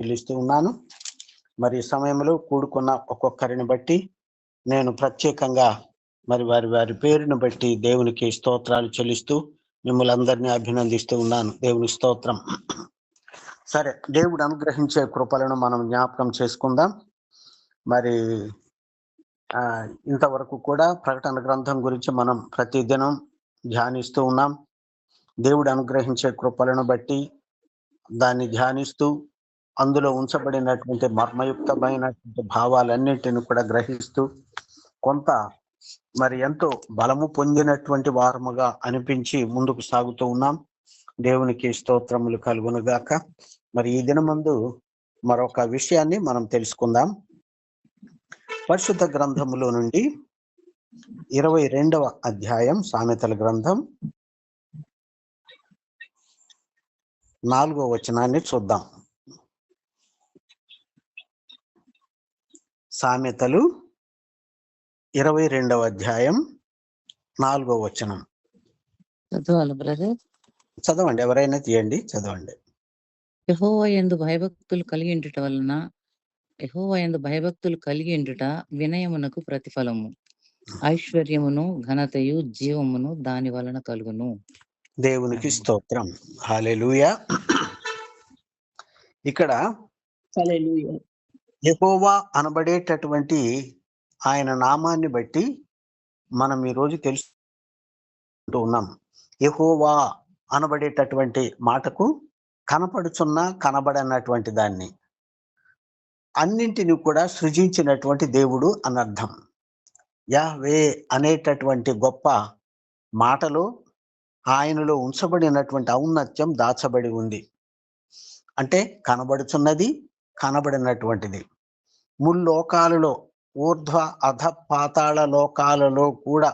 పిలుస్తూ ఉన్నాను. మరి సమయంలో కూడుకున్న ఒక్కొక్కరిని బట్టి నేను ప్రత్యేకంగా మరి వారి వారి పేరును బట్టి దేవునికి స్తోత్రాలు చెల్లిస్తూ మిమ్మల్ని అందరినీ అభినందిస్తూ ఉన్నాను. దేవుని స్తోత్రం. సరే, దేవుడు అనుగ్రహించే కృపలను మనం జ్ఞాపకం చేసుకుందాం. మరి ఇంతవరకు కూడా ప్రకటన గ్రంథం గురించి మనం ప్రతిదినం ధ్యానిస్తూ ఉన్నాం. దేవుడు అనుగ్రహించే కృపలను బట్టి దాన్ని ధ్యానిస్తూ అందులో ఉంచబడినటువంటి మర్మయుక్తమైనటువంటి భావాలన్నింటిని కూడా గ్రహిస్తూ కొంత మరి ఎంతో బలము పొందినటువంటి వారముగా అనిపించి ముందుకు సాగుతూ ఉన్నాం. దేవునికి స్తోత్రములు కలుగునుగాక. మరి ఈ దినమందు మరొక విషయాన్ని మనం తెలుసుకుందాం. పరిశుద్ధ గ్రంథములో నుండి 22వ అధ్యాయం సామెతల గ్రంథం 4వ వచనాన్ని చూద్దాం. సామెతలు 22వ అధ్యాయం 4వ వచనం. చదవండి, ఎవరైనా తీయండి, చదవండి. యెహోవా యందు భయభక్తులు కలిగి ఉండుట వలన వినయమునకు ప్రతిఫలము, ఐశ్వర్యమును ఘనతయు జీవమును దాని వలన కలుగును. దేవునికి స్తోత్రం. హల్లెలూయా. ఇక్కడ యెహోవా అనబడేటటువంటి ఆయన నామాన్ని బట్టి మనం ఈరోజు తెలుసుకుంటూ ఉన్నాం. యెహోవా అనబడేటటువంటి మాటకు కనపడుచున్న కనబడనటువంటి దాన్ని అన్నింటినీ కూడా సృజించినటువంటి దేవుడు అనర్థం. యహ్వే అనేటటువంటి గొప్ప మాటలో ఆయనలో ఉంచబడినటువంటి ఔన్నత్యం దాచబడి ఉంది. అంటే కనబడుచున్నది, కనబడినటువంటిది. ముల్లోకాలలో, ఊర్ధ్వ అధ పాతాళ లోకాలలో కూడా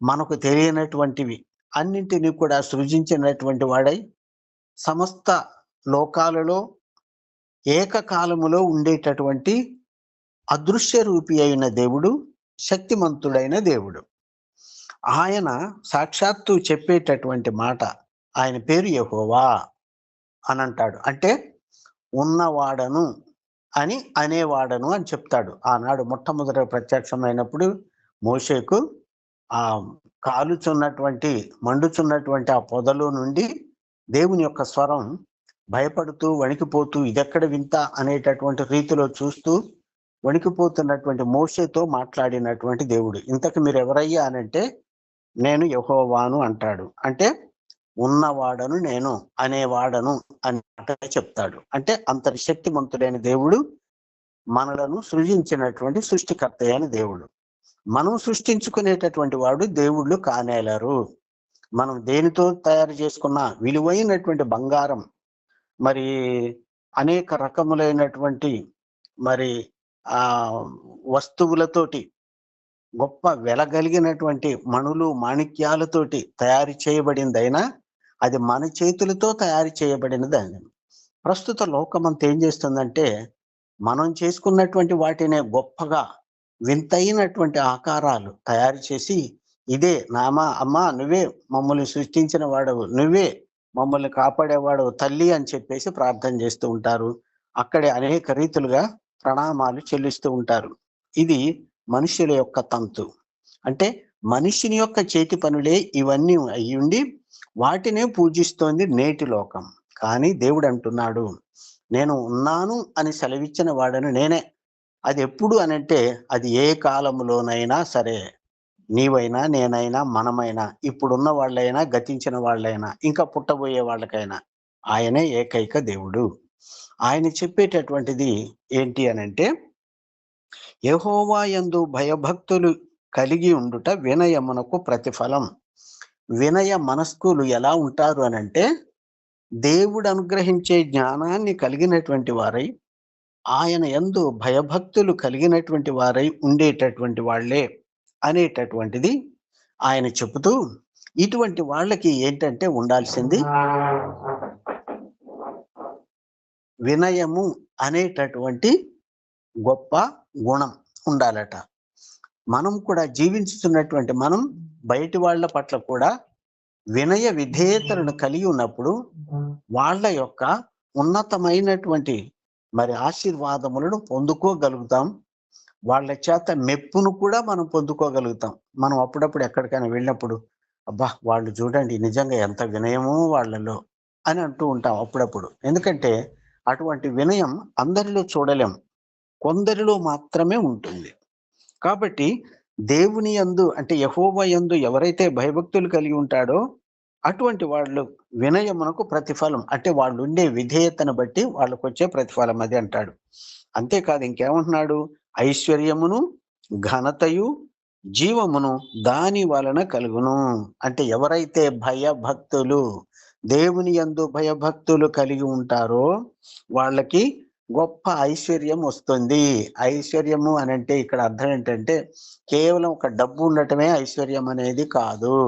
మనకు తెలియనటువంటివి అన్నింటినీ కూడా సృజించినటువంటి వాడై సమస్త లోకాలలో ఏకకాలములో ఉండేటటువంటి అదృశ్య రూపి అయిన దేవుడు, శక్తిమంతుడైన దేవుడు. ఆయన సాక్షాత్తు చెప్పేటటువంటి మాట, ఆయన పేరు యెహోవా అని అంటాడు. అంటే ఉన్నవాడను అని అనేవాడను అని చెప్తాడు. ఆనాడు మొట్టమొదట ప్రత్యక్షమైనప్పుడు మోషేకు ఆ కాలుచున్నటువంటి మండుచున్నటువంటి ఆ పొదలో నుండి దేవుని యొక్క స్వరం భయపడుతూ వణికిపోతూ ఇదెక్కడ వింత అనేటటువంటి రీతిలో చూస్తూ వణికిపోతున్నటువంటి మోషేతో మాట్లాడినటువంటి దేవుడు. ఇంతకు మీరు ఎవరయ్యా అనంటే నేను యెహోవాను అంటాడు. అంటే ఉన్నవాడను, నేను అనేవాడను అని చెప్తాడు. అంటే అంతటి శక్తిమంతుడైన దేవుడు, మనలను సృజించినటువంటి సృష్టికర్త అయిన దేవుడు. మనం సృష్టించుకునేటటువంటి వాడు దేవుళ్ళు కానేలరు. మనం దేనితో తయారు చేసుకున్న విలువైనటువంటి బంగారం, మరి అనేక రకములైనటువంటి మరి వస్తువులతోటి, గొప్ప వెలగలిగినటువంటి మణులు మాణిక్యాలతోటి తయారు చేయబడిందైనా అది మన చేతులతో తయారు చేయబడినదని. ప్రస్తుత లోకమంతా ఏం చేస్తుందంటే మనం చేసుకున్నటువంటి వాటినే గొప్పగా వింతైనటువంటి ఆకారాలు తయారు చేసి, ఇదే నామా అమ్మా నువ్వే మమ్మల్ని సృష్టించిన వాడవు, నువ్వే మమ్మల్ని కాపాడేవాడవు తల్లి అని చెప్పేసి ప్రార్థన చేస్తూ ఉంటారు. అక్కడే అనేక రీతులుగా ప్రణామాలు చెల్లిస్తూ ఉంటారు. ఇది మనుషుల యొక్క తంతు. అంటే మనిషిని యొక్క చేతి పనులే ఇవన్నీ అయ్యుండి వాటినే పూజిస్తోంది నేటి లోకం. కానీ దేవుడు అంటున్నాడు, నేను ఉన్నాను అని సెలవిచ్చిన వాడను నేనే. అది ఎప్పుడు అనంటే అది ఏ కాలంలోనైనా సరే, నీవైనా నేనైనా మనమైనా, ఇప్పుడున్న వాళ్ళైనా గతించిన వాళ్ళైనా ఇంకా పుట్టబోయే వాళ్ళకైనా ఆయనే ఏకైక దేవుడు. ఆయన చెప్పేటటువంటిది ఏంటి అనంటే, యెహోవా యందు భయభక్తులు కలిగి ఉండుట వినయమునకు ప్రతిఫలం. వినయ మనస్కులు ఎలా ఉంటారు అనంటే, దేవుడు అనుగ్రహించే జ్ఞానాన్ని కలిగినటువంటి వారై, ఆయన యందు భయభక్తులు కలిగినటువంటి వారై ఉండేటటువంటి వాళ్ళే అనేటటువంటిది ఆయన చెబుతూ, ఇటువంటి వాళ్ళకి ఏంటంటే ఉండాల్సింది వినయము అనేటటువంటి గొప్ప గుణం ఉండాలట. మనం కూడా జీవించుతున్నటువంటి మనం బయటి వాళ్ళ పట్ల కూడా వినయ విధేయతలను కలిగి ఉన్నప్పుడు వాళ్ళ యొక్క ఉన్నతమైనటువంటి మరి ఆశీర్వాదములను పొందుకోగలుగుతాం. వాళ్ళ చేత మెప్పును కూడా మనం పొందుకోగలుగుతాం. మనం అప్పుడప్పుడు ఎక్కడికైనా వెళ్ళినప్పుడు, అబ్బా! వాళ్ళు చూడండి నిజంగా ఎంత వినయమో వాళ్ళలో అని అంటూ ఉంటాం అప్పుడప్పుడు. ఎందుకంటే అటువంటి వినయం అందరిలో చూడలేం. కొందరిలో మాత్రమే ఉంటుంది. కాబట్టి దేవుని యందు అంటే యెహోవా యందు ఎవరైతే భయభక్తులు కలిగి ఉంటాడో అటువంటి వాళ్ళు వినయమునకు ప్రతిఫలం అంటే వాళ్ళుండే విధేయతను బట్టి వాళ్ళకొచ్చే ప్రతిఫలం అది అంటాడు. అంతేకాదు ఇంకేమంటున్నాడు? ఐశ్వర్యమును, ఘనతయు, జీవమును దాని వలన కలుగును. అంటే ఎవరైతే భయభక్తులు దేవుని యందు భయభక్తులు కలిగి ఉంటారో వాళ్ళకి గొప్ప ఐశ్వర్యం వస్తుంది. ఐశ్వర్యము అనంటే ఇక్కడ అర్థం ఏంటంటే కేవలం ఒక డబ్బు ఉండటమే ఐశ్వర్యం అనేది కాదు.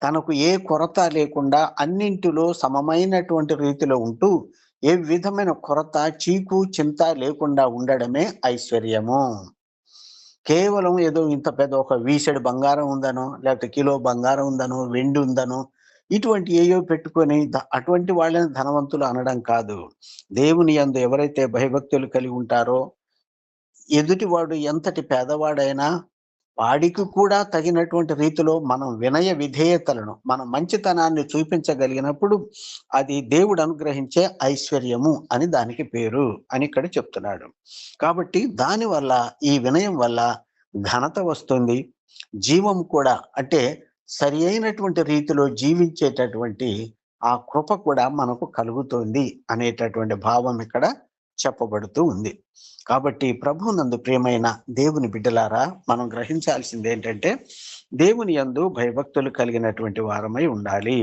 తనకు ఏ కొరత లేకుండా అన్నింటిలో సమమైనటువంటి రీతిలో ఉంటూ ఏ విధమైన కొరత, చీకు, చింత లేకుండా ఉండడమే ఐశ్వర్యము. కేవలం ఏదో ఇంత పెద్ద ఒక వీసెడు బంగారం ఉందనో, లేకపోతే కిలో బంగారం ఉందనో, వెండి ఉందనో, ఇటువంటి ఏయో పెట్టుకొని అటువంటి వాళ్ళని ధనవంతులు అనడం కాదు. దేవుని యందు ఎవరైతే భయభక్తులు కలిగి ఉంటారో, ఎదుటివాడు ఎంతటి పేదవాడైనా వాడికి కూడా తగినటువంటి రీతిలో మనం వినయ విధేయతలను, మన మంచితనాన్ని చూపించగలిగినప్పుడు అది దేవుడు అనుగ్రహించే ఐశ్వర్యము అని దానికి పేరు అని ఇక్కడ చెప్తున్నాడు. కాబట్టి దానివల్ల ఈ వినయం వల్ల ఘనత వస్తుంది. జీవం కూడా అంటే సరి అయినటువంటి రీతిలో జీవించేటటువంటి ఆ కృప కూడా మనకు కలుగుతుంది అనేటటువంటి భావం ఇక్కడ చెప్పబడుతూ ఉంది. కాబట్టి ప్రభువునందు ప్రియమైన దేవుని బిడ్డలారా, మనం గ్రహించాల్సింది ఏంటంటే దేవుని యందు భయభక్తులు కలిగినటువంటి వారమై ఉండాలి.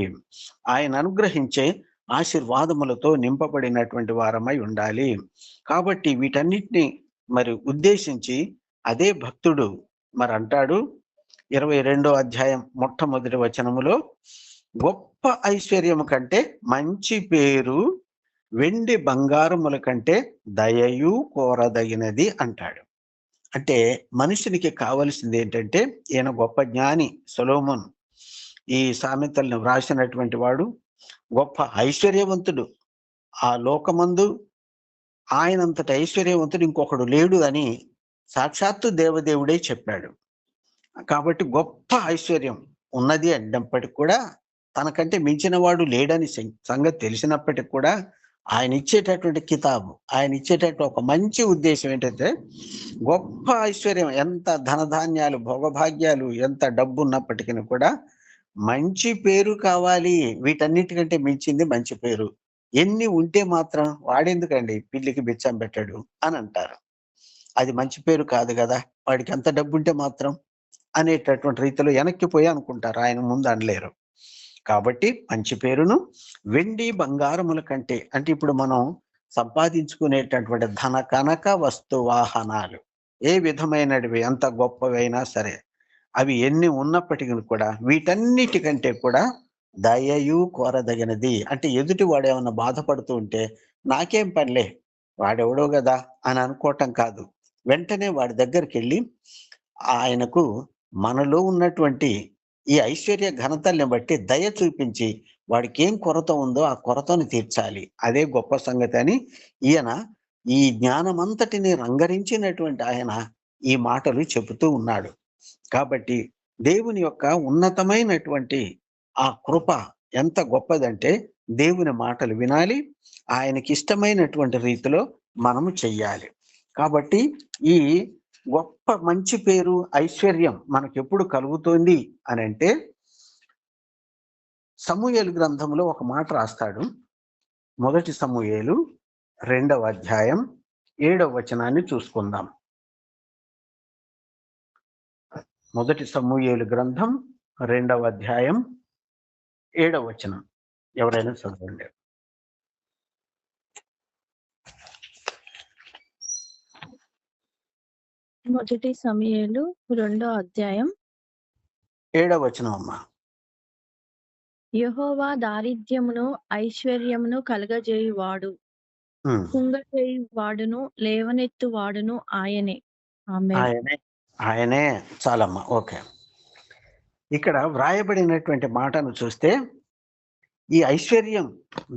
ఆయన అనుగ్రహించే ఆశీర్వాదములతో నింపబడినటువంటి వారమై ఉండాలి. కాబట్టి వీటన్నిటిని మరి ఉద్దేశించి అదే భక్తుడు మరి అంటాడు 22వ అధ్యాయం మొట్టమొదటి వచనములో, గొప్ప ఐశ్వర్యము కంటే మంచి పేరు వెండి బంగారముల కంటే దయయు కోరదగినది అంటాడు. అంటే మనుషునికి కావలసింది ఏంటంటే, ఈయన గొప్ప జ్ఞాని సొలొమోను ఈ సామెతలను వ్రాసినటువంటి వాడు గొప్ప ఐశ్వర్యవంతుడు. ఆ లోకమందు ఆయనంతటి ఐశ్వర్యవంతుడు ఇంకొకడు లేడు అని సాక్షాత్తు దేవదేవుడే చెప్పాడు. కాబట్టి గొప్ప ఐశ్వర్యం ఉన్నది అన్నప్పటికి కూడా తనకంటే మించిన వాడు లేడని సంగతి తెలిసినప్పటికి కూడా ఆయన ఇచ్చేటటువంటి కితాబు, ఆయన ఇచ్చేటటువంటి ఒక మంచి ఉద్దేశం ఏంటంటే, గొప్ప ఐశ్వర్యం ఎంత ధనధాన్యాలు, భోగభాగ్యాలు, ఎంత డబ్బు ఉన్నప్పటికీ కూడా మంచి పేరు కావాలి. వీటన్నిటికంటే మించింది మంచి పేరు. ఎన్ని ఉంటే మాత్రం వాడెందుకండి పిల్లికి బిచ్చం పెట్టాడు అని అంటారు. అది మంచి పేరు కాదు కదా, వాడికి ఎంత డబ్బు ఉంటే మాత్రం అనేటటువంటి రీతిలో వెనక్కిపోయి అనుకుంటారు, ఆయన ముందు అనలేరు. కాబట్టి మంచి పేరును వెండి బంగారముల కంటే అంటే ఇప్పుడు మనం సంపాదించుకునేటటువంటి ధన కనక వస్తు వాహనాలు ఏ విధమైనవి ఎంత గొప్పవైనా సరే అవి ఎన్ని ఉన్నప్పటికీ కూడా వీటన్నిటికంటే కూడా దయయు కోరదగినది. అంటే ఎదుటి వాడు ఏమన్నా బాధపడుతూ ఉంటే నాకేం పనిలే వాడెవడో కదా అని అనుకోవటం కాదు. వెంటనే వాడి దగ్గరికి వెళ్ళి ఆయనకు మనలో ఉన్నటువంటి ఈ ఐశ్వర్య ఘనతల్ని బట్టి దయ చూపించి వాడికి ఏం కొరత ఉందో ఆ కొరతను తీర్చాలి. అదే గొప్ప సంగతి అని ఈయన ఈ జ్ఞానమంతటిని రంగరించినటువంటి ఆయన ఈ మాటలు చెబుతూ ఉన్నాడు. కాబట్టి దేవుని యొక్క ఉన్నతమైనటువంటి ఆ కృప ఎంత గొప్పదంటే దేవుని మాటలు వినాలి, ఆయనకి ఇష్టమైనటువంటి రీతిలో మనము చెయ్యాలి. కాబట్టి ఈ గొప్ప మంచి పేరు ఐశ్వర్యం మనకు ఎప్పుడు కలుగుతుంది అని అంటే, సమూయేలు గ్రంథంలో ఒక మాట రాస్తాడు. మొదటి సమూయేలు 2వ అధ్యాయం 7వ వచనాన్ని చూసుకుందాం. మొదటి సమూయేలు గ్రంథం 2వ అధ్యాయం 7వ వచనం ఎవరైనా చదవండి. మొదటి సమూయేలు 2వ అధ్యాయం 7వ వచనం అమ్మా. యెహోవా దారిద్ర్యమును ఐశ్వర్యమును కలగజేయువాడు, కుంగజేయువాడును లేవనెత్తువాడును ఆయనే. ఆమేన్. ఆయనే చాలమ్మా. ఓకే, ఇక్కడ వ్రాయబడినటువంటి మాటను చూస్తే ఈ ఐశ్వర్యం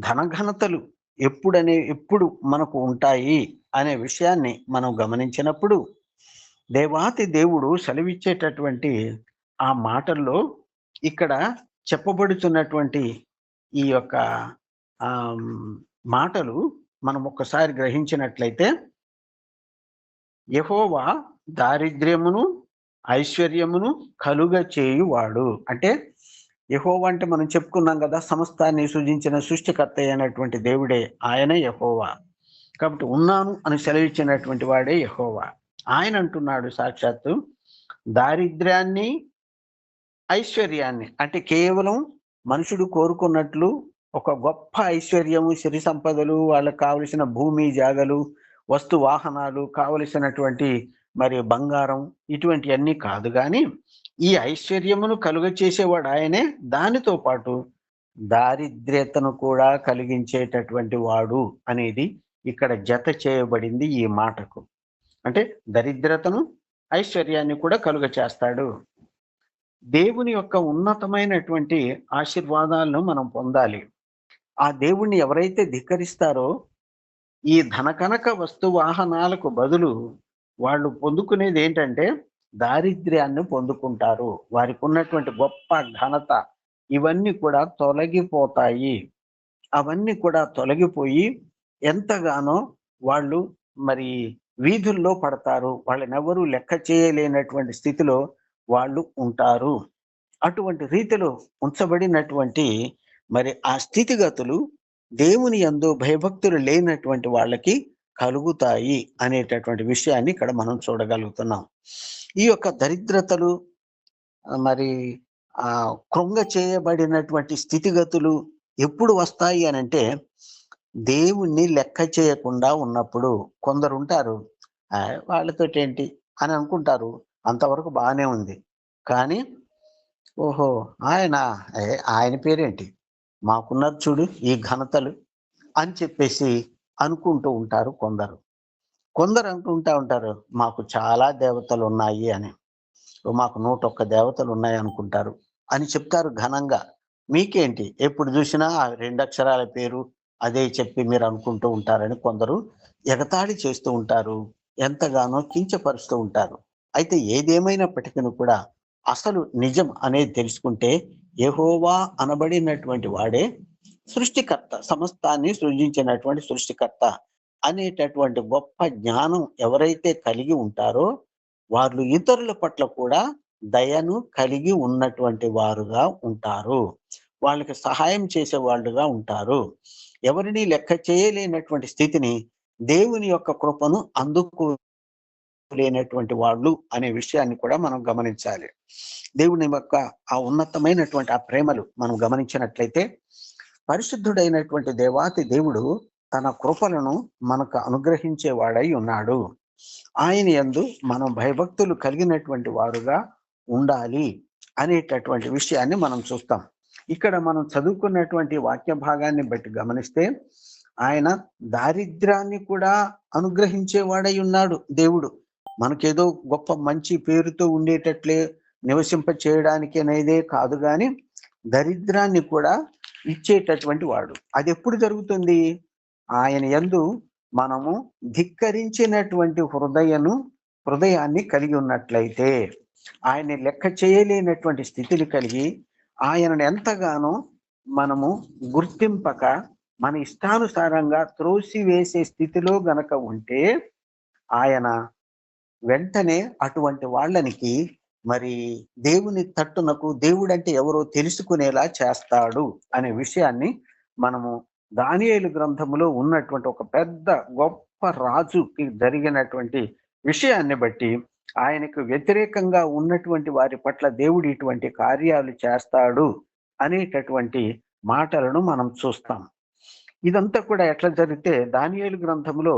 ధనఘనతలు ఎప్పుడు మనకు ఉంటాయి అనే విషయాన్ని మనం గమనించినప్పుడు దేవాతి దేవుడు సెలవిచ్చేటటువంటి ఆ మాటల్లో ఇక్కడ చెప్పబడుతున్నటువంటి ఈ యొక్క మాటలు మనం ఒక్కసారి గ్రహించినట్లయితే, యెహోవా దారిద్ర్యమును ఐశ్వర్యమును కలుగ చేయువాడు. అంటే యెహోవా అంటే మనం చెప్పుకున్నాం కదా, సమస్తాన్ని సృజించిన సృష్టికర్త అయినటువంటి దేవుడే, ఆయనే యెహోవా. కాబట్టి ఉన్నాను అని సెలవిచ్చినటువంటి వాడే యెహోవా. ఆయన అంటున్నాడు సాక్షాత్తు, దారిద్ర్యాన్ని ఐశ్వర్యాన్ని, అంటే కేవలం మనుషుడు కోరుకున్నట్లు ఒక గొప్ప ఐశ్వర్యము, సిరి సంపదలు, వాళ్ళకు కావలసిన భూమి జాగలు, వస్తు వాహనాలు, కావలసినటువంటి మరి బంగారం, ఇటువంటి అన్ని కాదు. కానీ ఈ ఐశ్వర్యమును కలుగ చేసేవాడు ఆయనే. దానితో పాటు దారిద్ర్యతను కూడా కలిగించేటటువంటి వాడు అనేది ఇక్కడ జత చేయబడింది ఈ మాటకు. అంటే దరిద్రతను ఐశ్వర్యాన్ని కూడా కలుగ చేస్తాడు. దేవుని యొక్క ఉన్నతమైనటువంటి ఆశీర్వాదాలను మనం పొందాలి. ఆ దేవుణ్ణి ఎవరైతే ధిక్కరిస్తారో, ఈ ధనకనక వస్తు వాహనాలకు బదులు వాళ్ళు పొందుకునేది ఏంటంటే దారిద్ర్యాన్ని పొందుకుంటారు. వారికి ఉన్నటువంటి గొప్ప ఘనత ఇవన్నీ కూడా తొలగిపోతాయి. అవన్నీ కూడా తొలగిపోయి ఎంతగానో వాళ్ళు మరి వీధుల్లో పడతారు. వాళ్ళనెవరూ లెక్క చేయలేనటువంటి స్థితిలో వాళ్ళు ఉంటారు. అటువంటి రీతిలో ఉంచబడినటువంటి మరి ఆ స్థితిగతులు దేవుని యందు భయభక్తులు లేనటువంటి వాళ్ళకి కలుగుతాయి అనేటటువంటి విషయాన్ని ఇక్కడ మనం చూడగలుగుతున్నాం. ఈ యొక్క దరిద్రతలు మరి కృంగ చేయబడినటువంటి స్థితిగతులు ఎప్పుడు వస్తాయి అని అంటే, దేవుణ్ణి లెక్క చేయకుండా ఉన్నప్పుడు. కొందరు ఉంటారు, వాళ్ళతోటి ఏంటి అని అనుకుంటారు, అంతవరకు బాగానే ఉంది. కానీ ఓహో ఆయన పేరేంటి, మాకున్నారు చూడు ఈ ఘనతలు అని చెప్పేసి అనుకుంటూ ఉంటారు కొందరు. కొందరు అనుకుంటా ఉంటారు, మాకు చాలా దేవతలు ఉన్నాయి అని. మాకు 101 దేవతలు ఉన్నాయి అనుకుంటారు అని చెప్తారు ఘనంగా. మీకేంటి, ఎప్పుడు చూసినా ఆ 2 అక్షరాల పేరు అదే చెప్పి మీరు అనుకుంటూ ఉంటారని కొందరు ఎగతాళి చేస్తూ ఉంటారు, ఎంతగానో కించపరుస్తూ ఉంటారు. అయితే ఏదేమైనప్పటికీ కూడా అసలు నిజం అనేది తెలుసుకుంటే, యెహోవా అనబడినటువంటి వాడే సృష్టికర్త, సమస్తాన్ని సృజించినటువంటి సృష్టికర్త అనేటటువంటి గొప్ప జ్ఞానం ఎవరైతే కలిగి ఉంటారో, వాళ్ళు ఇతరుల పట్ల కూడా దయను కలిగి ఉన్నటువంటి వారుగా ఉంటారు. వాళ్ళకి సహాయం చేసే వాళ్ళుగా ఉంటారు. ఎవరిని లెక్క చేయలేనటువంటి స్థితిని, దేవుని యొక్క కృపను అందుకోలేనటువంటి వాళ్ళు అనే విషయాన్ని కూడా మనం గమనించాలి. దేవుని యొక్క ఆ ఉన్నతమైనటువంటి ఆ ప్రేమలు మనం గమనించినట్లయితే, పరిశుద్ధుడైనటువంటి దేవాతి దేవుడు తన కృపలను మనకు అనుగ్రహించేవాడై ఉన్నాడు. ఆయన యందు మనం భయభక్తులు కలిగినటువంటి వారుగా ఉండాలి అనేటటువంటి విషయాన్ని మనం చూస్తాం. ఇక్కడ మనం చదువుకున్నటువంటి వాక్య భాగాన్ని బట్టి గమనిస్తే, ఆయన దారిద్ర్యాన్ని కూడా అనుగ్రహించేవాడై ఉన్నాడు దేవుడు. మనకేదో గొప్ప మంచి పేరుతో ఉండేటట్లే నివసింప చేయడానికి అనేదే కాదు, కానీ దరిద్రాన్ని కూడా ఇచ్చేటటువంటి వాడు. అది ఎప్పుడు జరుగుతుంది? ఆయన యందు మనము ధిక్కరించినటువంటి హృదయాన్ని కలిగి ఉన్నట్లయితే, ఆయన్ని లెక్క చేయలేనటువంటి స్థితిని కలిగి, ఆయనను ఎంతగానో మనము గుర్తింపక మన ఇష్టానుసారంగా త్రోసివేసే స్థితిలో గనక ఉంటే, ఆయన వెంటనే అటువంటి వాళ్ళనికి మరి దేవుని తట్టునకు దేవుడంటే ఎవరో తెలుసుకునేలా చేస్తాడు అనే విషయాన్ని మనము దానియేలు గ్రంథములో ఉన్నటువంటి ఒక పెద్ద గొప్ప రాజుకి జరిగినటువంటి విషయాన్ని బట్టి, ఆయనకు వ్యతిరేకంగా ఉన్నటువంటి వారి పట్ల దేవుడు ఇటువంటి కార్యాలు చేస్తాడు అనేటటువంటి మాటలను మనం చూస్తాం. ఇదంతా కూడా ఎట్లా జరిగితే, దానియేలు గ్రంథంలో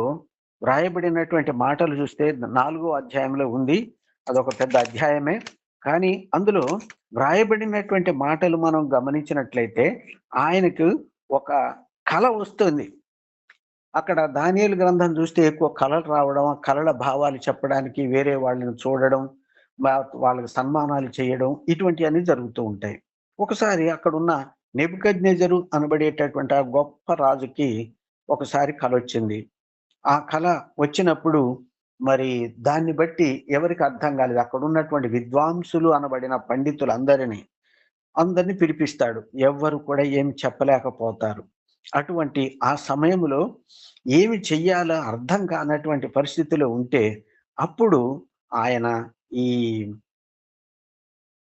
వ్రాయబడినటువంటి మాటలు చూస్తే 4వ అధ్యాయంలో ఉంది. అదొక పెద్ద అధ్యాయమే. కానీ అందులో వ్రాయబడినటువంటి మాటలు మనం గమనించినట్లయితే, ఆయనకు ఒక కళ వస్తుంది. అక్కడ దానియేలు గ్రంథం చూస్తే ఎక్కువ కళలు రావడం, కళల భావాలు చెప్పడానికి వేరే వాళ్ళని చూడడం, వాళ్ళకి సన్మానాలు చేయడం, ఇటువంటివన్నీ జరుగుతూ ఉంటాయి. ఒకసారి అక్కడున్న నెబుకద్నెజరు అనబడేటటువంటి ఆ గొప్ప రాజుకి ఒకసారి కల వచ్చింది. ఆ కల వచ్చినప్పుడు మరి దాన్ని బట్టి ఎవరికి అర్థం కాలేదు. అక్కడ ఉన్నటువంటి విద్వాంసులు అనబడిన అందరిని పిలిపిస్తాడు. ఎవ్వరు కూడా ఏమి చెప్పలేకపోతారు. అటువంటి ఆ సమయంలో ఏమి చెయ్యాలో అర్థం కానటువంటి పరిస్థితిలో ఉంటే అప్పుడు ఆయన ఈ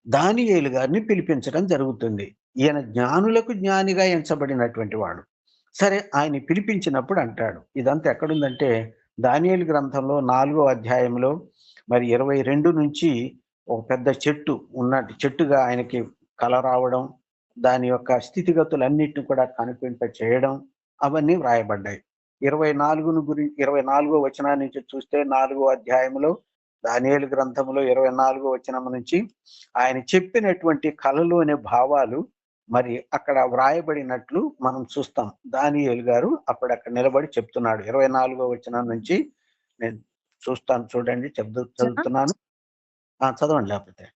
దానియేలు గారిని పిలిపించడం జరుగుతుంది. ఈయన జ్ఞానులకు జ్ఞానిగా ఎంచబడినటువంటి వాడు. సరే ఆయన్ని పిలిపించినప్పుడు అంటాడు. ఇదంతా ఎక్కడుందంటే దానియేలు గ్రంథంలో 4వ అధ్యాయంలో మరి 22 నుంచి ఒక పెద్ద చెట్టుగా ఆయనకి కల రావడం, దాని యొక్క స్థితిగతులన్నిటిని కూడా కనిపింప చేయడం అవన్నీ వ్రాయబడ్డాయి. 24వ వచనం నుంచి చూస్తే 4వ అధ్యాయంలో దానియేలు గ్రంథంలో 24వ వచనం నుంచి ఆయన చెప్పినటువంటి కలలోని భావాలు మరి అక్కడ వ్రాయబడినట్లు మనం చూస్తాం. దానియేలు గారు అక్కడ నిలబడి చెప్తున్నాడు. 24వ వచనం నుంచి నేను చూస్తాను, చూడండి, చదువుతున్నాను. చదవండి లేకపోతే.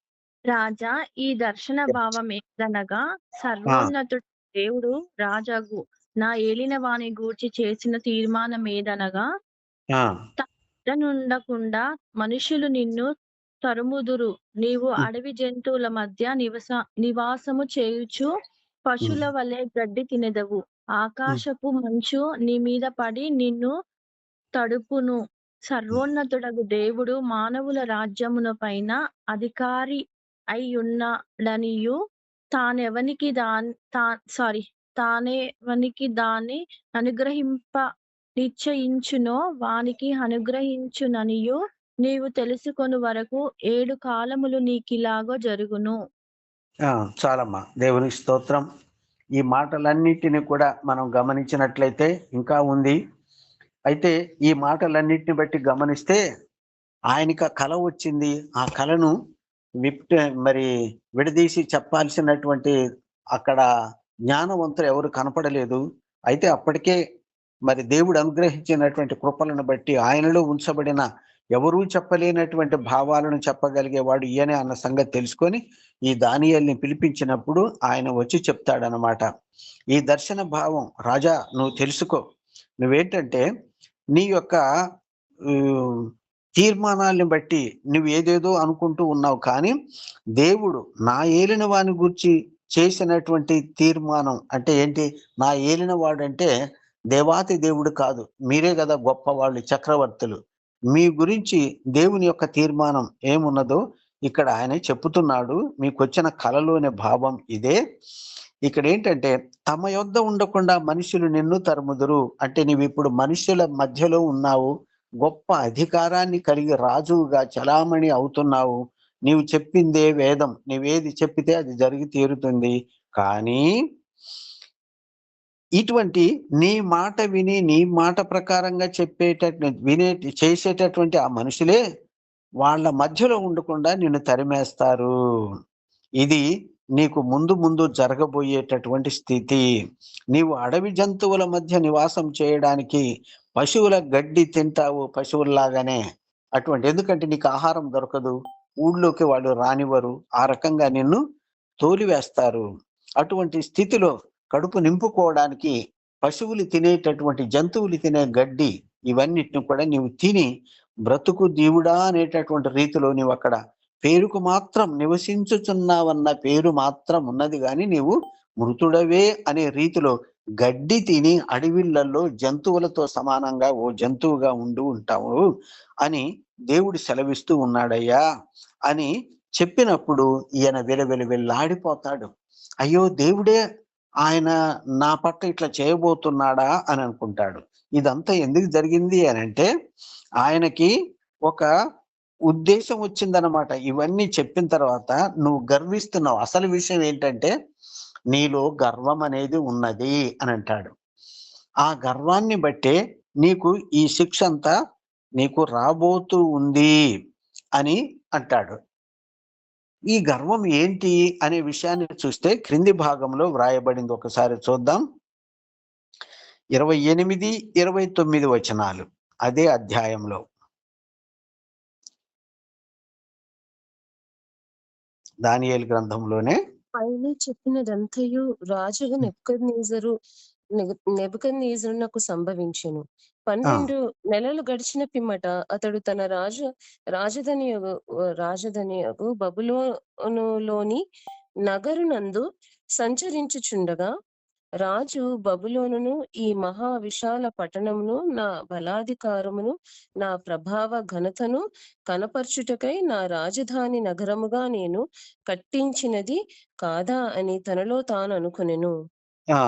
రాజా, ఈ దర్శన భావం ఏదనగా, సర్వోన్నతుడు దేవుడు రాజాగు నా ఏలిన వాని గూర్చి చేసిన తీర్మానం ఏదనగా, నుండకుండా మనుషులు నిన్ను తరుముదురు. నీవు అడవి జంతువుల మధ్య నివాసము చేయుచు పశువుల వలె గడ్డి తినెదవు. ఆకాశపు మంచు నీ మీద పడి నిన్ను తడుపును. సర్వోన్నతుడగు దేవుడు మానవుల రాజ్యమున పైన అధికారి అయ్యున్నాడనియు తానెవనికి దాన్ని అనుగ్రహింప నిశ్చయించునో వానికి అనుగ్రహించుననియు నీవు తెలుసుకొని వరకు 7 కాలములు నీకిలాగో జరుగును. చాలమ్మా, దేవునికి స్తోత్రం. ఈ మాటలన్నిటిని కూడా మనం గమనించినట్లయితే ఇంకా ఉంది. అయితే ఈ మాటలన్నిటిని బట్టి గమనిస్తే ఆయనకి కల వచ్చింది. ఆ కలను మరి విడదీసి చెప్పాల్సినటువంటి అక్కడ జ్ఞానవంతులు ఎవరు కనపడలేదు. అయితే అప్పటికే మరి దేవుడు అనుగ్రహించినటువంటి కృపలను బట్టి ఆయనలో ఉంచబడిన ఎవరూ చెప్పలేనటువంటి భావాలను చెప్పగలిగేవాడు ఈయనే అన్న సంగతి తెలుసుకొని ఈ దానియేలుని పిలిపించినప్పుడు ఆయన వచ్చి చెప్తాడనమాట. ఈ దర్శన భావం, రాజా నువ్వు తెలుసుకో, నువ్వేంటంటే నీ యొక్క తీర్మానాల్ని బట్టి నువ్వు ఏదేదో అనుకుంటూ ఉన్నావు, కానీ దేవుడు నా ఏలిన వాని గురించి చేసినటువంటి తీర్మానం అంటే ఏంటి? నా ఏలిన వాడంటే దేవాతి దేవుడు కాదు, మీరే కదా గొప్పవాళ్ళు, చక్రవర్తులు. మీ గురించి దేవుని యొక్క తీర్మానం ఏమున్నదో ఇక్కడ ఆయన చెప్పుతున్నాడు. మీకు వచ్చిన కలలోని భావం ఇదే. ఇక్కడ ఏంటంటే తమ యొద్ద ఉండకుండా మనుషులు నిన్ను తరుముదురు. అంటే నీవు ఇప్పుడు మనుషుల మధ్యలో ఉన్నావు, గొప్ప అధికారాన్ని కలిగి రాజుగా చలామణి అవుతున్నావు. నీవు చెప్పిందే వేదం, నీవేది చెప్పితే అది జరిగి తీరుతుంది. కానీ ఇటువంటి నీ మాట విని నీ మాట ప్రకారంగా చేసేటటువంటి ఆ మనుషులే వాళ్ళ మధ్యలో ఉండకుండా నిన్ను తరిమేస్తారు. ఇది నీకు ముందు జరగబోయేటటువంటి స్థితి. నీవు అడవి జంతువుల మధ్య నివాసం చేయడానికి పశువుల గడ్డి తింటావు, పశువుల్లాగానే. ఎందుకంటే నీకు ఆహారం దొరకదు, ఊళ్ళోకి వాళ్ళు రానివ్వరు, ఆ రకంగా నిన్ను తోలివేస్తారు. అటువంటి స్థితిలో కడుపు నింపుకోవడానికి పశువులు తినేటటువంటి, జంతువులు తినే గడ్డి ఇవన్నిటిని కూడా నీవు తిని బ్రతుకు దీవుడా అనేటటువంటి రీతిలో నీవు అక్కడ పేరుకు మాత్రం నివసించుచున్నావన్న పేరు మాత్రం ఉన్నది, కానీ నీవు మృతుడవే అనే రీతిలో గడ్డి తిని అడవిళ్లలో జంతువులతో సమానంగా ఓ జంతువుగా ఉంటావు అని దేవుడు సెలవిస్తూ ఉన్నాడయ్యా అని చెప్పినప్పుడు ఈయన వెళ్ళాడిపోతాడు. అయ్యో, దేవుడే ఆయన నా పట్ల ఇట్లా చేయబోతున్నాడా అని అనుకుంటాడు. ఇదంతా ఎందుకు జరిగింది అని అంటే ఆయనకి ఒక ఉద్దేశం వచ్చిందనమాట. ఇవన్నీ చెప్పిన తర్వాత నువ్వు గర్విస్తున్నావు, అసలు విషయం ఏంటంటే నీలో గర్వం అనేది ఉన్నది అని అంటాడు. ఆ గర్వాన్ని బట్టే నీకు ఈ శిక్ష అంతా నీకు రాబోతూ ఉంది అని అంటాడు. ఈ గర్వం ఏంటి అనే విషయాన్ని చూస్తే క్రింది భాగంలో వ్రాయబడింది, ఒకసారి చూద్దాం. 28, 29 వచనాలు అదే అధ్యాయంలో. దానియేలు గ్రంథంలోనే పైన చెప్పినదంతయు రాజుగా నెబుకద్నెజరు నెబుకద్నెజరునకు సంభవించెను. ఆ 12 నెలలు గడిచిన పిమ్మట అతడు తన రాజధానియగు బబులోనులోని నగరునందు సంచరించుచుండగా, రాజు బబులోనును, ఈ మహా విశాల పట్టణమును నా బలాధికారమును నా ప్రభావ ఘనతను కనపరచుటకై నా రాజధాని నగరముగా నేను కట్టించినది కాదా అని తనలో తాను అనుకొనెను. ఆ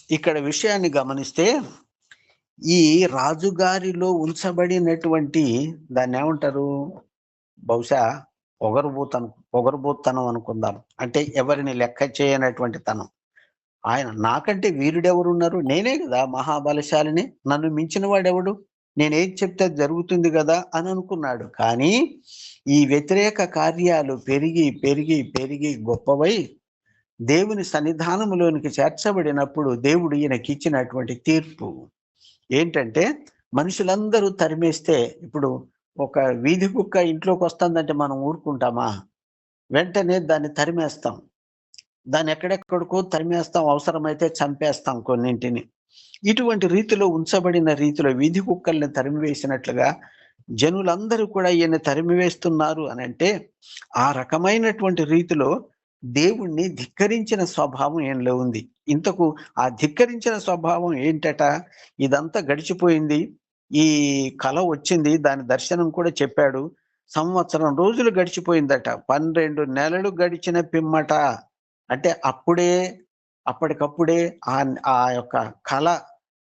ఇక్కడ విషయాన్ని గమనిస్తే, ఈ రాజుగారిలో ఉంచబడినటువంటి దాన్ని ఏమంటారు, బహుశా పొగరుబోతనం అనుకుందాం. అంటే ఎవరిని లెక్క చేయనటువంటి తనం. ఆయన నాకంటే వీరుడెవరున్నారు, నేనే కదా మహాబలశాలిని, నన్ను మించిన వాడెవడు, నేనేది చెప్తే అది జరుగుతుంది కదా అని అనుకున్నాడు. కానీ ఈ వ్యతిరేక కార్యాలు పెరిగి పెరిగి పెరిగి గొప్పవై దేవుని సన్నిధానములోనికి చేర్చబడినప్పుడు దేవుడు ఈయనకి ఇచ్చినటువంటి తీర్పు ఏంటంటే, మనుషులందరూ తరిమేస్తే, ఇప్పుడు ఒక వీధి కుక్క ఇంట్లోకి వస్తుందంటే మనం ఊరుకుంటామా? వెంటనే దాన్ని తరిమేస్తాం, దాన్ని ఎక్కడెక్కడికో తరిమేస్తాం, అవసరమైతే చంపేస్తాం కొన్నింటిని. ఇటువంటి రీతిలో ఉంచబడిన రీతిలో వీధి కుక్కల్ని తరిమివేసినట్లుగా జనులందరూ కూడా ఈయన తరిమివేస్తున్నారు అని అంటే, ఆ రకమైనటువంటి రీతిలో దేవుణ్ణి ధిక్కరించిన స్వభావం ఈయనలో ఉంది. ఇంతకు ఆ ధిక్కరించిన స్వభావం ఏంటట? ఇదంతా గడిచిపోయింది, ఈ కళ వచ్చింది, దాని దర్శనం కూడా చెప్పాడు. సంవత్సరం రోజులు గడిచిపోయిందట. 12 నెలలు గడిచిన పిమ్మట, అంటే అప్పటికప్పుడే ఆ యొక్క కళ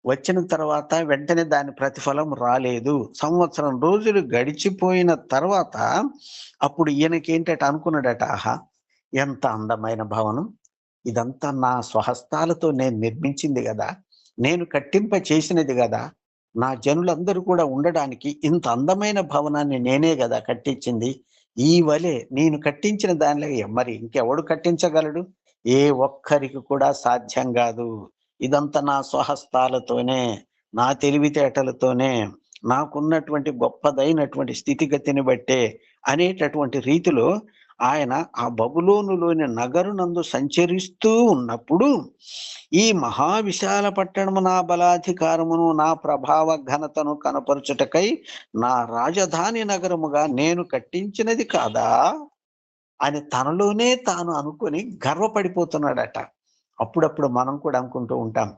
వచ్చిన తర్వాత వెంటనే దాని ప్రతిఫలం రాలేదు. సంవత్సరం రోజులు గడిచిపోయిన తర్వాత అప్పుడు ఈయనకి ఏంటట అనుకున్నాడట, ఆహా ఎంత అందమైన భవనం, ఇదంతా నా స్వహస్తాలతో నేను నిర్మించింది కదా, నేను కట్టింప చేసినది కదా, నా జనులందరూ కూడా ఉండడానికి ఇంత అందమైన భవనాన్ని నేనే కదా కట్టించింది. ఈ వలె నేను కట్టించిన దానిలో మరి ఇంకెవడు కట్టించగలడు? ఏ ఒక్కరికి కూడా సాధ్యం కాదు. ఇదంతా నా స్వహస్తాలతోనే, నా తెలివితేటలతోనే, నాకున్నటువంటి గొప్పదైనటువంటి స్థితిగతిని బట్టే అనేటటువంటి రీతిలో ఆయన ఆ బబులోనులోని నగరునందు సంచరిస్తూ ఉన్నప్పుడు, ఈ మహావిశాల పట్టణము నా బలాధికారమును నా ప్రభావ ఘనతను కనపరుచుటకై నా రాజధాని నగరముగా నేను కట్టించినది కాదా అని తనలోనే తాను అనుకొని గర్వపడిపోతున్నాడట. అప్పుడప్పుడు మనం కూడా అనుకుంటూ ఉంటాం,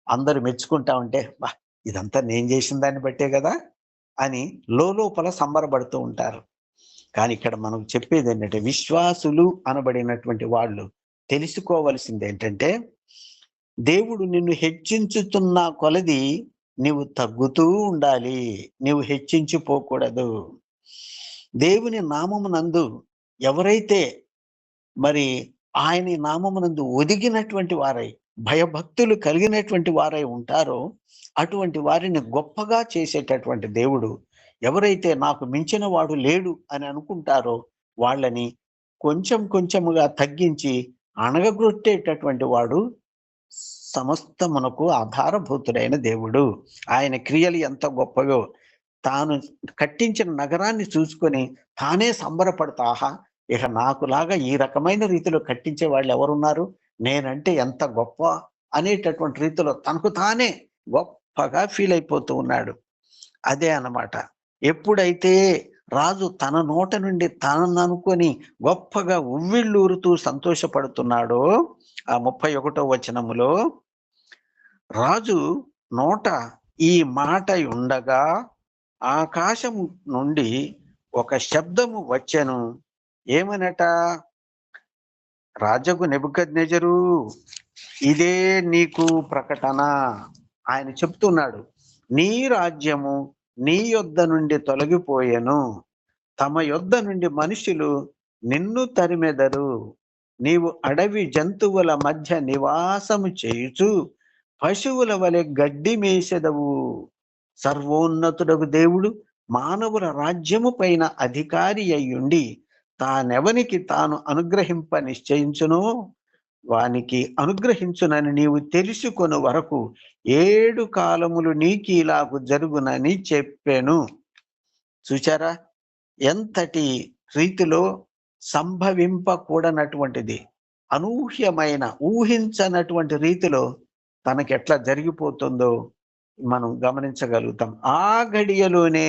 అందరూ మెచ్చుకుంటా ఉంటే, బా ఇదంతా నేను చేసిన దాన్ని బట్టే కదా అని లోపల సంబరపడుతూ ఉంటారు. కానీ ఇక్కడ మనం చెప్పేది ఏంటంటే, విశ్వాసులు అనబడినటువంటి వాళ్ళు తెలుసుకోవలసింది ఏంటంటే, దేవుడు నిన్ను హెచ్చించుతున్న కొలది నీవు తగ్గుతూ ఉండాలి, నీవు హెచ్చించిపోకూడదు. దేవుని నామమునందు ఎవరైతే మరి ఆయన నామమునందు ఒదిగినటువంటి వారై, భయభక్తులు కలిగినటువంటి వారై ఉంటారో, అటువంటి వారిని గొప్పగా చేసేటటువంటి దేవుడు, ఎవరైతే నాకు మించిన వాడు లేడు అని అనుకుంటారో వాళ్ళని కొంచెం కొంచెముగా తగ్గించి అణగగొట్టేటటువంటి వాడు సమస్తమునకు ఆధారభూతుడైన దేవుడు. ఆయన క్రియలు ఎంత గొప్పవో, తాను కట్టించిన నగరాన్ని చూసుకొని తానే సంబరపడతా, ఆహా ఇక నాకులాగా ఈ రకమైన రీతిలో కట్టించే వాళ్ళు ఎవరున్నారు, నేనంటే ఎంత గొప్ప అనేటటువంటి రీతిలో తనకు తానే గొప్పగా ఫీల్ అయిపోతూ ఉన్నాడు. అదే అన్నమాట. ఎప్పుడైతే రాజు తన నోట నుండి తనను అనుకొని గొప్పగా ఉవ్విళ్ళూరుతూ సంతోషపడుతున్నాడో, ఆ 31వ వచనములో, రాజు నోట ఈ మాట ఉండగా ఆకాశము నుండి ఒక శబ్దము వచ్చెను. ఏమనట? రాజగు నెబుకద్నెజరు, ఇదే నీకు ప్రకటన. ఆయన చెప్తున్నాడు, నీ రాజ్యము నీ యొద్ద నుండి తొలగిపోయెను, తమ యొద్ద నుండి మనుషులు నిన్ను తరిమెదరు, నీవు అడవి జంతువుల మధ్య నివాసము చేయుచు పశువుల వలె గడ్డి మేసెదవు. సర్వోన్నతుడగు దేవుడు మానవుల రాజ్యము పైన అధికారి అయ్యుండి తానెవనికి తాను అనుగ్రహింప నిశ్చయించునో వానికి అనుగ్రహించునని నీవు తెలుసుకొను వరకు 7 కాలములు నీకు ఇలాగు జరుగునని చెప్పాను. చూచారా, ఎంతటి రీతిలో సంభవింపకూడనటువంటిది, అనూహ్యమైన ఊహించనటువంటి రీతిలో తనకి ఎట్లా జరిగిపోతుందో మనం గమనించగలుగుతాం. ఆ గడియలోనే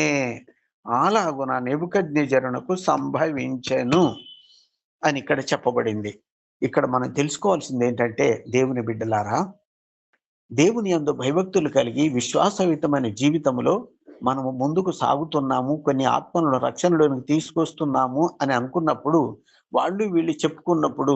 అలాగున నెబుకద్నెజరునకు సంభవించెను అని ఇక్కడ చెప్పబడింది. ఇక్కడ మనం తెలుసుకోవాల్సింది ఏంటంటే, దేవుని బిడ్డలారా, దేవుని యందు భయభక్తులు కలిగి విశ్వాసయుతమైన జీవితంలో మనము ముందుకు సాగుతున్నాము, కొన్ని ఆత్మలను రక్షణలోనికి తీసుకొస్తున్నాము అని అనుకున్నప్పుడు, వాళ్ళు వీళ్ళు చెప్పుకున్నప్పుడు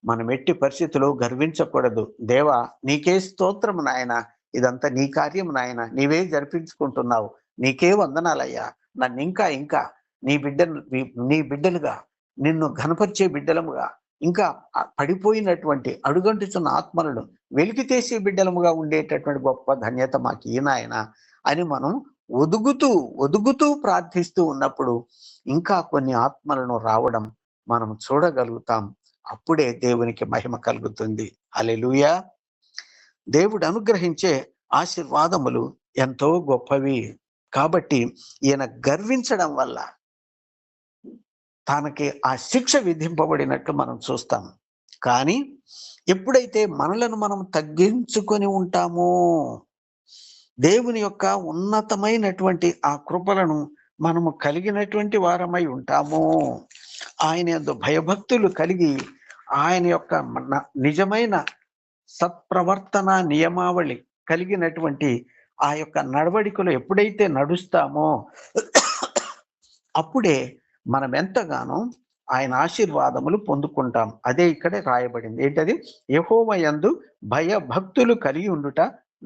మనం ఎట్టి పరిస్థితిలో గర్వించకూడదు. దేవా నీకే స్తోత్రం నాయన, ఇదంతా నీ కార్యం నాయన, నీవే జరిపించుకుంటున్నావు, నీకే వందనాలయ్యా, నన్ను ఇంకా ఇంకా నీ బిడ్డలుగా, నిన్ను ఘనపరిచే బిడ్డలముగా, ఇంకా పడిపోయినటువంటి అడుగంటుచున్న ఆత్మలను వెలికితీసే బిడ్డలముగా ఉండేటటువంటి గొప్ప ధన్యత మాకు ఈనాయన అని మనం ఒదుగుతూ ప్రార్థిస్తూ ఉన్నప్పుడు ఇంకా కొన్ని ఆత్మలను రావడం మనం చూడగలుగుతాం. అప్పుడే దేవునికి మహిమ కలుగుతుంది. హల్లెలూయా. దేవుడు అనుగ్రహించే ఆశీర్వాదములు ఎంతో గొప్పవి. కాబట్టి ఈయన గర్వించడం వల్ల తనకి ఆ శిక్ష విధింపబడినట్లు మనం చూస్తాం. కానీ ఎప్పుడైతే మనలను మనం తగ్గించుకొని ఉంటామో, దేవుని యొక్క ఉన్నతమైనటువంటి ఆ కృపలను మనము కలిగినటువంటి వారమై ఉంటామో, ఆయన యందు భయభక్తులు కలిగి ఆయన యొక్క నిజమైన సత్ప్రవర్తన నియమావళి కలిగినటువంటి ఆ యొక్క నడవడికలో ఎప్పుడైతే నడుస్తామో అప్పుడే మనం ఎంతగానో ఆయన ఆశీర్వాదములు పొందుకుంటాం. అదే ఇక్కడే రాయబడింది. ఏంటది? యెహోవా యందు భయభక్తులు కలిగి ఉండుట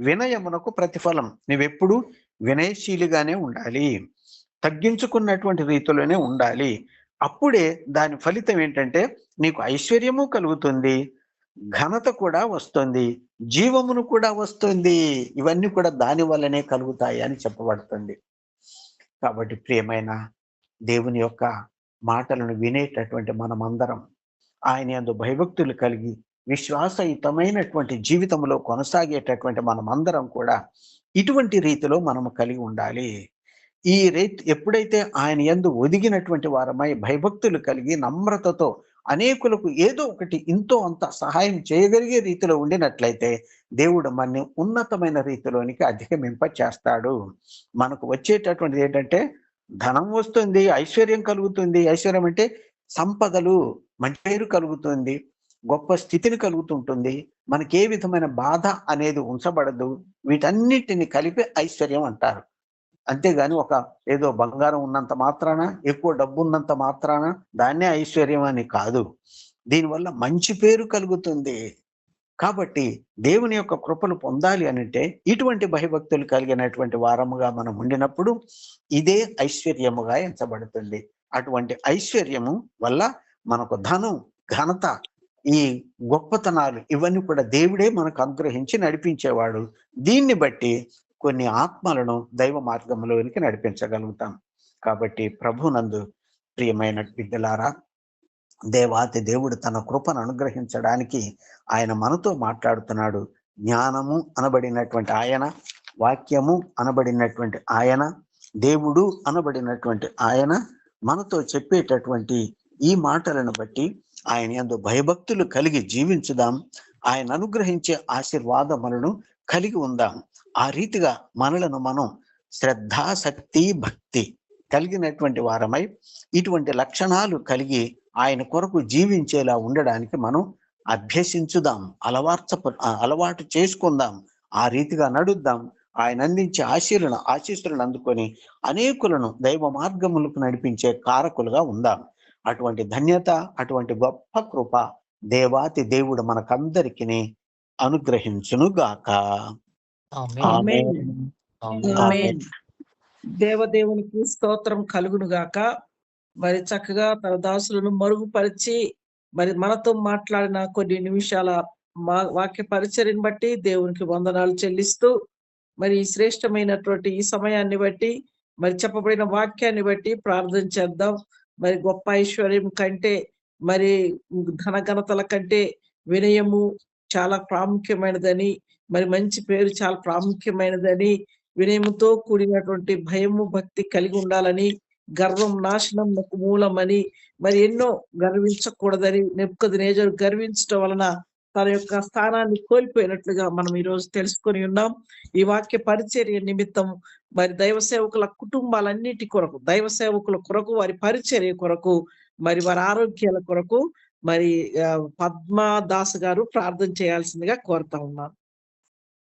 వినయమునకు ప్రతిఫలం. నువ్వెప్పుడు వినయశీలిగానే ఉండాలి, తగ్గించుకున్నటువంటి రీతిలోనే ఉండాలి. అప్పుడే దాని ఫలితం ఏంటంటే నీకు ఐశ్వర్యము కలుగుతుంది, ఘనత కూడా వస్తుంది, జీవమును కూడా వస్తుంది. ఇవన్నీ కూడా దాని వల్లనే కలుగుతాయి అని చెప్పబడుతుంది. కాబట్టి ప్రియమైన దేవుని యొక్క మాటలను వినేటటువంటి మనమందరం ఆయన యందు భయభక్తులు కలిగి విశ్వాసయుతమైనటువంటి జీవితంలో కొనసాగేటటువంటి మనమందరం కూడా ఇటువంటి రీతిలో మనము కలిగి ఉండాలి. ఈ రీతి ఎప్పుడైతే ఆయన యందు ఒదిగినటువంటి వారమై భయభక్తులు కలిగి నమ్రతతో అనేకులకు ఏదో ఒకటి ఇంతో అంత సహాయం చేయగలిగే రీతిలో ఉండినట్లయితే దేవుడు మనని ఉన్నతమైన రీతిలోనికి అధిగమింప చేస్తాడు. మనకు వచ్చేటటువంటిది ఏంటంటే ధనం వస్తుంది, ఐశ్వర్యం కలుగుతుంది. ఐశ్వర్యం అంటే సంపదలు, మంచి పేరు కలుగుతుంది, గొప్ప స్థితిని కలుగుతుంటుంది. మనకి ఏ విధమైన బాధ అనేది ఉంచబడదు. వీటన్నిటిని కలిపి ఐశ్వర్యం అంటారు. అంతేగాని ఒక ఏదో బంగారం ఉన్నంత మాత్రాన, ఎక్కువ డబ్బు ఉన్నంత మాత్రాన దాన్నే ఐశ్వర్యం అని కాదు. దీనివల్ల మంచి పేరు కలుగుతుంది. కాబట్టి దేవుని యొక్క కృపలు పొందాలి అనంటే ఇటువంటి భయభక్తులు కలిగినటువంటి వారముగా మనం ఉండినప్పుడు ఇదే ఐశ్వర్యముగా ఎంచబడుతుంది. అటువంటి ఐశ్వర్యము వల్ల మనకు ధనం, ఘనత, ఈ గొప్పతనాలు ఇవన్నీ కూడా దేవుడే మనకు అనుగ్రహించి నడిపించేవాడు. దీన్ని బట్టి కొన్ని ఆత్మలను దైవ మార్గంలోనికి నడిపించగలుగుతాం. కాబట్టి ప్రభునందు ప్రియమైన బిడ్డలారా, దేవాతి దేవుడు తన కృపను అనుగ్రహించడానికి ఆయన మనతో మాట్లాడుతున్నాడు. జ్ఞానము అనబడినటువంటి ఆయన, వాక్యము అనబడినటువంటి ఆయన, దేవుడు అనబడినటువంటి ఆయన మనతో చెప్పేటటువంటి ఈ మాటలను బట్టి ఆయన యందు భయభక్తులు కలిగి జీవించుదాం. ఆయన అనుగ్రహించే ఆశీర్వాదములను కలిగి ఉందాం. ఆ రీతిగా మనలను మనం శ్రద్ధాశక్తి భక్తి కలిగినటువంటి వారమై ఇటువంటి లక్షణాలు కలిగి ఆయన కొరకు జీవించేలా ఉండడానికి మనం అభ్యసించుదాం, అలవాటు చేసుకుందాం, ఆ రీతిగా నడుద్దాం. ఆయన అందించే ఆశీస్సులను అందుకొని అనేకులను దైవ మార్గములకు నడిపించే కారకులుగా ఉందాం. అటువంటి ధన్యత, అటువంటి గొప్ప కృప దేవాతి దేవుడు మనకందరికీ అనుగ్రహించును గాక. ఆమేన్. ఆమేన్. దేవదేవునికి స్తోత్రం కలుగును గాక. మరి చక్కగా తన దాసులను మరుగుపరిచి మరి మనతో మాట్లాడిన కొన్ని నిమిషాల వాక్య పరిచర్యను బట్టి దేవునికి వందనాలు చెల్లిస్తూ, మరి శ్రేష్టమైనటువంటి ఈ సమయాన్ని బట్టి, మరి చెప్పబడిన వాక్యాన్ని బట్టి ప్రార్థన చేద్దాం. మరి గొప్ప ఐశ్వర్యం కంటే, మరి ఘనఘనతల కంటే వినయము చాలా ప్రాముఖ్యమైనదని, మరి మంచి పేరు చాలా ప్రాముఖ్యమైనదని, వినయముతో కూడినటువంటి భయము భక్తి కలిగి ఉండాలని, గర్వం నాశనమునకు మూలమని, మరి ఎన్నో గర్వించకూడదని, నెబుకద్నెజరు గర్వించడం వలన తన యొక్క స్థానాన్ని కోల్పోయినట్లుగా మనం ఈ రోజు తెలుసుకొని ఉన్నాం. ఈ వాక్య పరిచర్య నిమిత్తం మరి దైవ సేవకుల కుటుంబాలన్నిటి కొరకు, దైవ సేవకుల కొరకు, వారి పరిచర్య కొరకు, మరి వారి ఆరోగ్యాల కొరకు మరి పద్మదాస్ గారు ప్రార్థన చేయాల్సిందిగా కోరుతా ఉన్నాను.